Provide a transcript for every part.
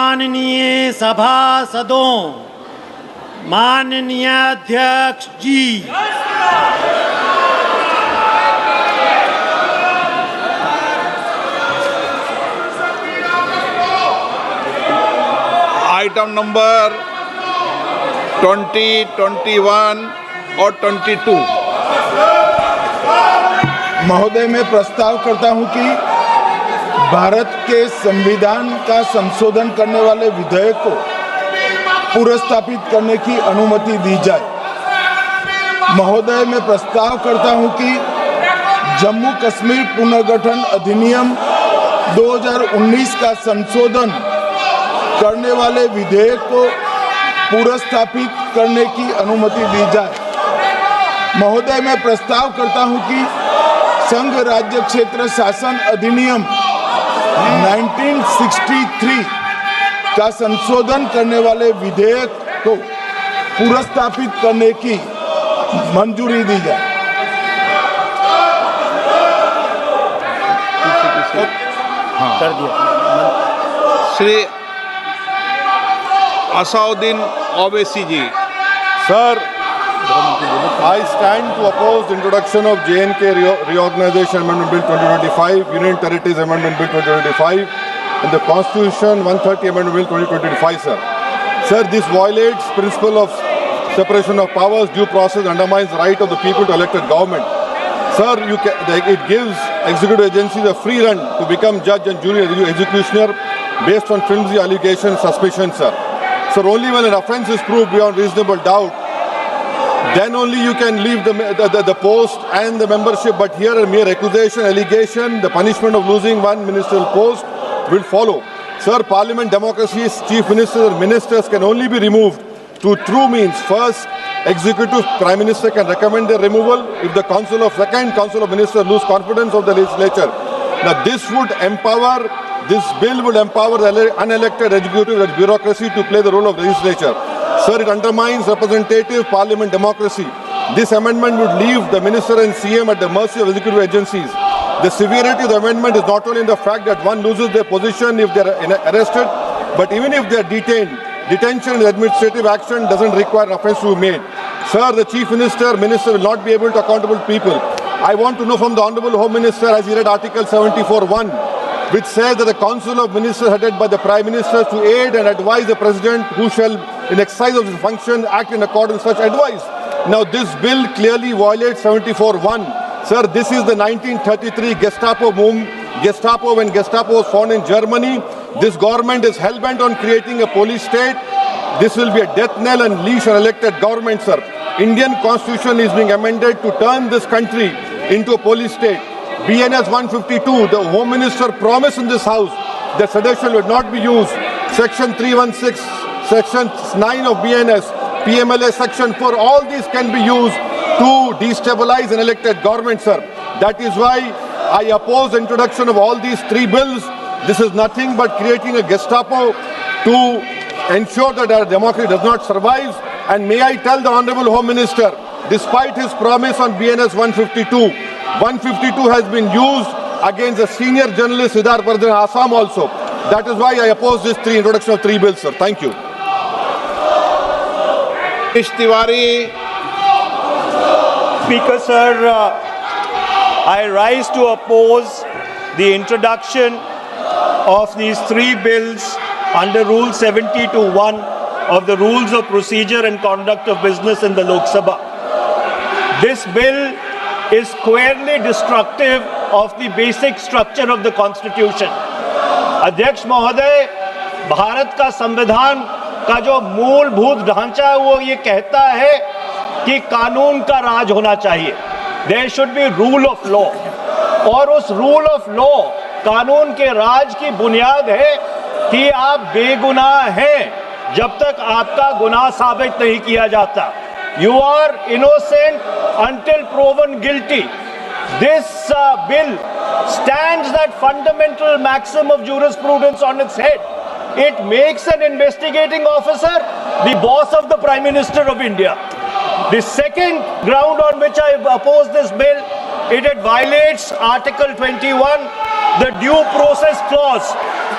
माननीय सभासदों, माननीय अध्यक्ष जी, आइटम नंबर 20, 21 और 22। महोदय, मैं प्रस्ताव करता हूं कि भारत के संविधान का संशोधन करने वाले विधेयक को पुनर्स्थापित करने की अनुमति दी जाए। महोदय, मैं प्रस्ताव करता हूं कि जम्मू कश्मीर पुनर्गठन अधिनियम 2019 का संशोधन करने वाले विधेयक को पुनर्स्थापित करने की अनुमति दी जाए। महोदय, मैं प्रस्ताव करता हूं कि संघ राज्य क्षेत्र शासन अधिनियम 1963 का संशोधन करने वाले विधेयक को पुनर्स्थापित करने की मंजूरी दी जाए। कर दिया। श्री असाउद्दीन ओवैसी जी। Sir, I stand to oppose the introduction of J&K Reorganization Amendment Bill 2025, Union Territories Amendment Bill 2025, and the Constitution 130 Amendment Bill 2025, sir. Sir, this violates principle of separation of powers, due process, undermines the right of the people to elect a government. Sir, it gives executive agencies a free run to become judge and jury executioner based on flimsy allegations, suspicions, sir. Sir, only when an offence is proved beyond reasonable doubt, then only you can leave the post and the membership. But here a mere accusation, allegation, the punishment of losing one ministerial post will follow. Sir, parliament democracy's chief ministers and ministers can only be removed through true means. First, executive prime minister can recommend their removal if the second council of ministers lose confidence of the legislature. Now this bill would empower the unelected executive bureaucracy to play the role of legislature. Sir, it undermines representative parliament democracy. This amendment would leave the minister and CM at the mercy of executive agencies. The severity of the amendment is not only in the fact that one loses their position if they are arrested, but even if they are detained. Detention and administrative action doesn't require offence to be made. Sir, the chief minister will not be able to accountable people. I want to know from the Honorable Home Minister, as he read Article 74(1), which says that the Council of Ministers headed by the Prime Minister to aid and advise the President, who shall, in exercise of his function, act in accordance with such advice. Now, this bill clearly violates 74(1). Sir, this is the 1933 Gestapo when Gestapo was found in Germany. This government is hell-bent on creating a police state. This will be a death knell and leash on elected government, sir. Indian Constitution is being amended to turn this country into a police state. BNS 152, the Home Minister promised in this House that sedition would not be used. Section 316, Section 9 of BNS, PMLA Section 4, all these can be used to destabilize an elected government, sir. That is why I oppose the introduction of all these three bills. This is nothing but creating a Gestapo to ensure that our democracy does not survive. And may I tell the Honorable Home Minister, despite his promise on BNS 152, 152 has been used against the senior journalist Siddharth Vardhan Assam also. That is why I oppose this introduction of three bills, sir. Thank you. Tiwari. Speaker, sir, I rise to oppose the introduction of these three bills under Rule 70(1) of the Rules of Procedure and Conduct of Business in the Lok Sabha. This bill is squarely destructive of the basic structure of the Constitution. अध्यक्ष महोदय, भारत का संविधान का जो मूलभूत ढांचा है वो ये कहता है कि कानून का राज होना चाहिए. There should be rule of law. और उस rule of law, कानून के राज की बुनियाद है कि आप बेगुनाह हैं जब तक आपका गुनाह साबित नहीं किया जाता. You are innocent until proven guilty. This bill stands that fundamental maxim of jurisprudence on its head. It makes an investigating officer the boss of the Prime Minister of India. The second ground on which I oppose this bill It violates Article 21, the due process clause.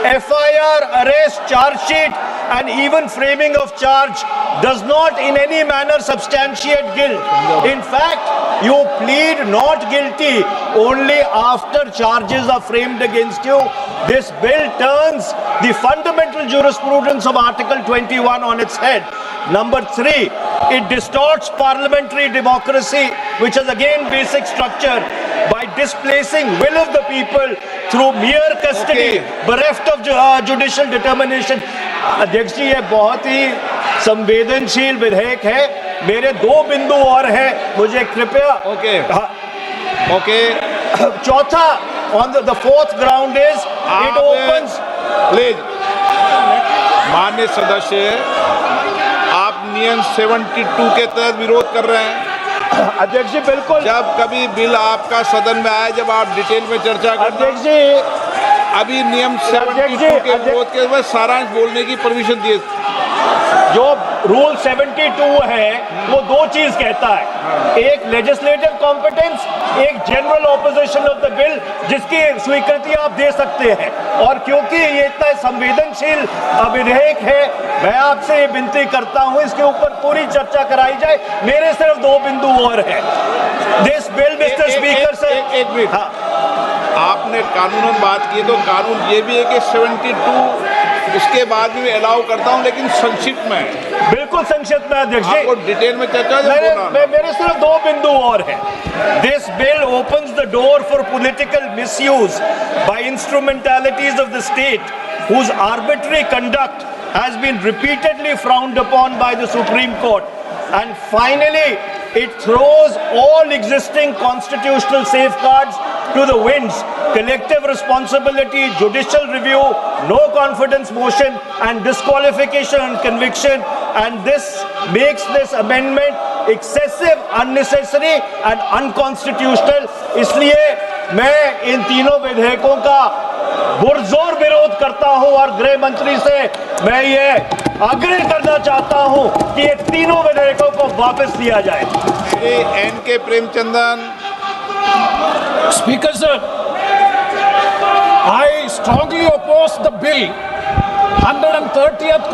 FIR, arrest, charge sheet, and even framing of charge does not in any manner substantiate guilt. In fact, you plead not guilty only after charges are framed against you. This bill turns the fundamental jurisprudence of Article 21 on its head. Number 3, it distorts parliamentary democracy, which is again basic structure, by displacing will of the people through mere custody, bereft of judicial determination. अध्यक्ष जी, ये बहुत ही संवेदनशील विधेयक है. मेरे 2 बिंदु और हैं, मुझे कृपया. ओके. चौथा, on the fourth ground is it opens. Please, माननीय सदस्य, आप नियम 72 के तहत विरोध कर रहे हैं. अध्यक्ष जी, बिल्कुल. जब कभी बिल आपका सदन में आए, जब आप डिटेल में चर्चा करना. अध्यक्ष जी, अभी नियम 72 के विरोध के बाद सारांश बोलने की परमिशन दिए. जो रूल 72 है वो 2 चीज कहता है. एक लेजिस्लेटिव कॉम्पिटेंस, एक general opposition of the bill, जिसकी स्वीकृति आप दे सकते हैं. और क्योंकि ये इतना संवेदनशील विधेयक है, मैं आपसे ये विनती करता हूं इसके ऊपर पूरी चर्चा कराई जाए. मेरे सिर्फ 2 बिंदु और हैं. This bill, mister speaker sir. एक मिनट. हाँ, आपने कानूनन बात की, तो कानून ये भी है कि 72 उसके बाद भी अलाउ करता हूं, लेकिन संक्षिप्त में. बिल्कुल संक्षिप्त में अध्यक्ष जी. आपको डिटेल में चर्चा मेरे सिर्फ 2 बिंदु और हैं. This bill opens the door for political misuse by instrumentalities of the state whose arbitrary conduct has been repeatedly frowned upon by the Supreme Court. And finally, it throws all existing constitutional safeguards to the winds. Collective responsibility, judicial review, no confidence motion, and disqualification and conviction. And this makes this amendment excessive, unnecessary, and unconstitutional. इसलिए मैं इन तीनों विधेयकों का पुरजोर विरोध करता हूं और गृह मंत्री से मैं ये आग्रह करना चाहता हूं कि ये तीनों विधेयकों को वापस लिया जाए. Shri N.K. Premachandran. Speaker sir, I strongly oppose the bill, 130th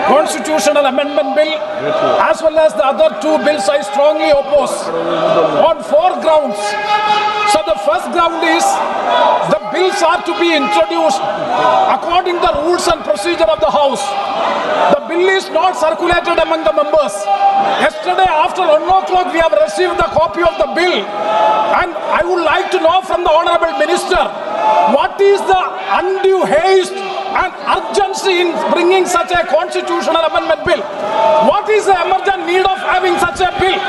Constitutional Amendment Bill, as well as the other 2 bills I strongly oppose on 4 grounds. So the first ground is the bills are to be introduced according to the rules and procedure of the House. The bill is not circulated among the members. Yesterday after 1 o'clock we have received the copy of the bill, and I would like to know from the Honourable Minister, what is the undue haste and urgency in bringing such a constitutional amendment bill? What is the emergent need of having such a bill?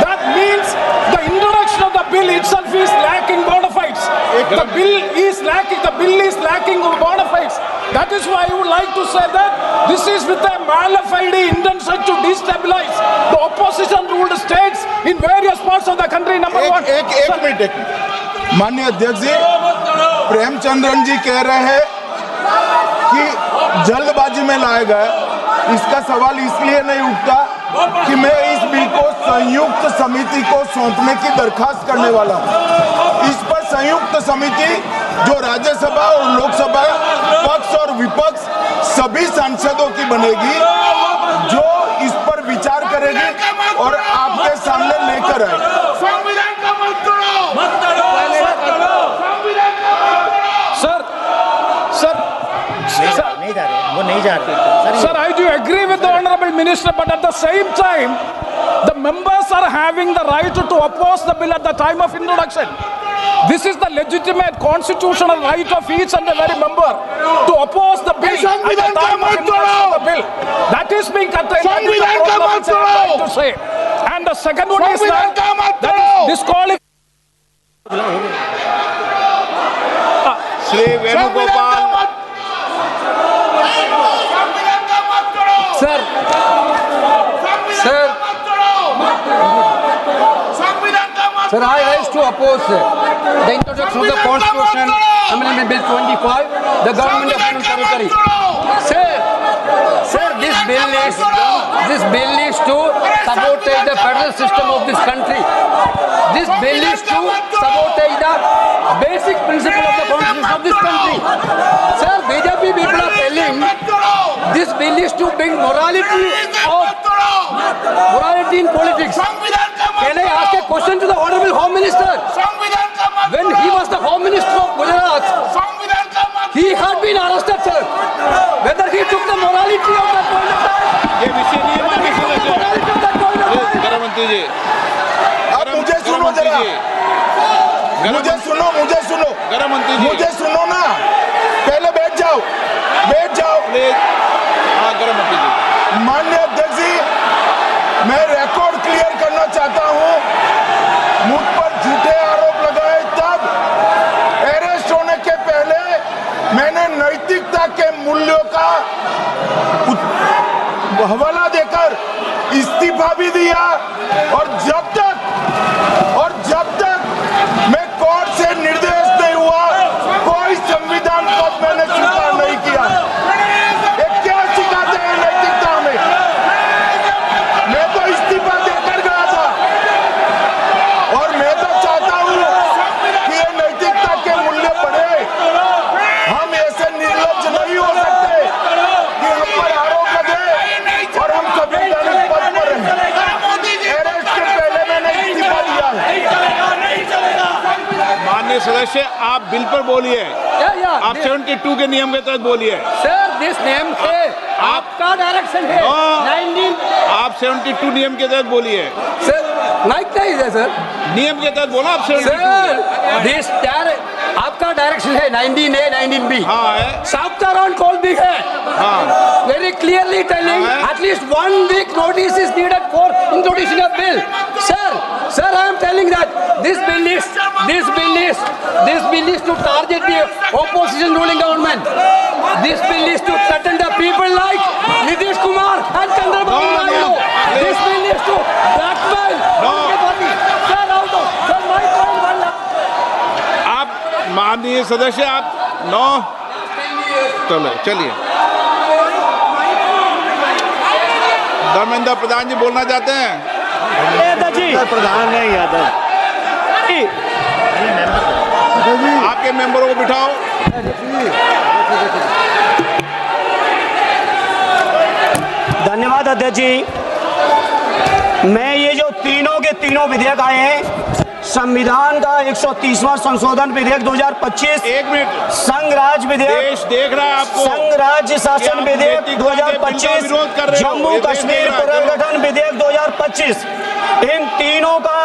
That means the introduction of the bill itself is lacking bona fides. The bill is lacking bona fides. That is why I would like to say that this is with a mala fide intention to destabilize the opposition ruled states in various parts of the country. Number one. एक minute. माननीय अध्यक्ष जी, प्रेमचंद्रन जी कह रहे हैं कि जल्दबाजी में लाया गया. इसका सवाल इसलिए नहीं उठता कि मैं इस बिल को संयुक्त समिति को सौंपने की दरखास्त करने वाला हूं. इस पर संयुक्त समिति जो राज्यसभा और लोकसभा पक्ष और विपक्ष सभी सांसदों की बनेगी, जो इस पर विचार करेगी और आपके सामने लेकर आएगी. Sir, I do agree with the Honourable Minister, but at the same time, the members are having the right to oppose the bill at the time of introduction. This is the legitimate constitutional right of each and every member to oppose the bill at the time of introduction of the bill. That is being contained in the proclamation, I am trying to say. And the second one is that is disqualification. Shri Venugopal. Sir, I rise to oppose the introduction of the Constitution Amendment Bill 25, the Government of Union Territory. Sir, this bill is to sabotage the federal system of this country. This bill is to basic principle of the constitution of this country. Sir, BJP people are telling this bill is to bring morality in politics. Can I ask a question to the Honorable Home Minister? When he was the Home Minister of Gujarat, he had been arrested, sir. Whether he took the morality of that point of time, ये विषय नहीं है माननीय सदस्य। morality of that point of time. गृह मंत्री जी, अब मुझे सुनो जरा, मुझे सुनो गृह मंत्री जी, मुझे सुनो ना, पहले बैठ जाओ। प्लीज। हाँ, गृह मंत्री जी। माननीय अध्यक्ष जी, मैं रिकॉर्ड क्लियर करना चाहता हूं। मुझ पर झूठे आरोप लगाए तब अरेस्ट होने के पहले मैंने नैतिकता के मूल्यों का हवाला देकर इस्तीफा भी दिया और जब तक मैं कोर्ट से निर्देश नहीं हुआ कोई संविधान पद मैंने स्वीकार नहीं किया। ये क्या सिखाते हैं नैतिकता में? मैं तो इस्तीफा देकर गया था और मैं तो चाहता हूं कि ये नैतिकता के मूल्य बढ़े। हम ऐसे निर्लज्ज नहीं हो सकते कि हम पर आरोप लगे और हम संवैधानिक पद पर रहें। अरेस्ट के पहले मैंने इस्तीफा दिया है। माननीय सदस्य, आप बिल पर बोलिए। आप 72 के नियम के तहत बोलिए। Sir, this name से आपका डायरेक्शन है। 19 आप 72 नियम के तहत बोलिए। सर माइक नहीं है सर। नियम के तहत बोला आप 72। सर दिस आपका डायरेक्शन है 19A 19B। हाँ है। साफ्तार ऑन कॉल भी है। हाँ। Very clearly telling हाँ। at least 1 week notice is needed for introducing a bill. Sir, I am telling that this bill is to target the opposition ruling government. This bill is to threaten the people like Nitish Kumar and Chandrababu Naidu. This bill is to blackmail the party. Sir, out of sir, my point one. आप माननीय सदस्य, आप 9 चलिए। धर्मेंद्र प्रधान जी बोलना चाहते हैं। प्रधान नहीं यादव। आपके मेंबरों को बिठाओ। धन्यवाद अध्यक्ष जी। मैं ये जो तीनों के तीनों विधेयक आए हैं, संविधान का 130वां संशोधन विधेयक 2025, 1 मिनट, संघ राज्य विधेयक, देश देख रहा है आपको। संघ राज्य शासन विधेयक 2025, जम्मू कश्मीर पुनर्गठन विधेयक 2025, इन तीनों का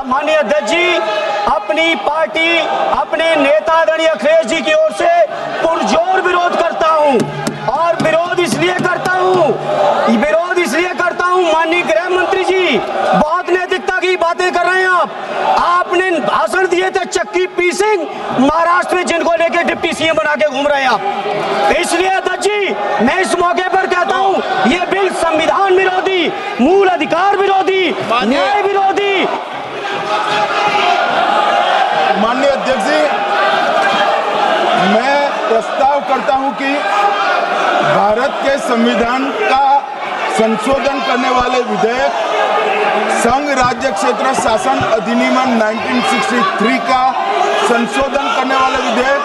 माननीय अध्यक्ष जी अपनी पार्टी अपने नेता आदरणीय अखिलेश जी की ओर से पुरजोर विरोध करता हूं। और विरोध इसलिए करता हूं माननीय गृह मंत्री जी, बहुत नैतिकता की बातें कर रहे हैं आपने भाषण दिए थे चक्की पी सिंह महाराष्ट्र में, जिनको लेके डिप्टी सीएम बना के घूम रहे हैं आप। इसलिए अध्यक्ष जी मैं इस मौके पर कहता हूं ये बिल संविधान विरोधी, मूल अधिकार विरोधी, न्याय विरोधी। माननीय अध्यक्ष जी, मैं प्रस्ताव करता हूं कि भारत के संविधान का संशोधन करने वाले विधेयक, संघ राज्य क्षेत्र शासन अधिनियम 1963 का संशोधन करने वाले विधेयक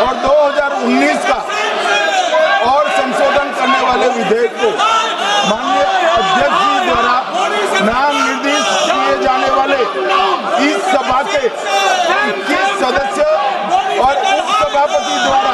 और 2019 का और संशोधन करने वाले विधेयक को माननीय अध्यक्ष जी द्वारा नाम निर्देशित किए जाने वाले इस सभा के 21 सदस्य और उपसभापति द्वारा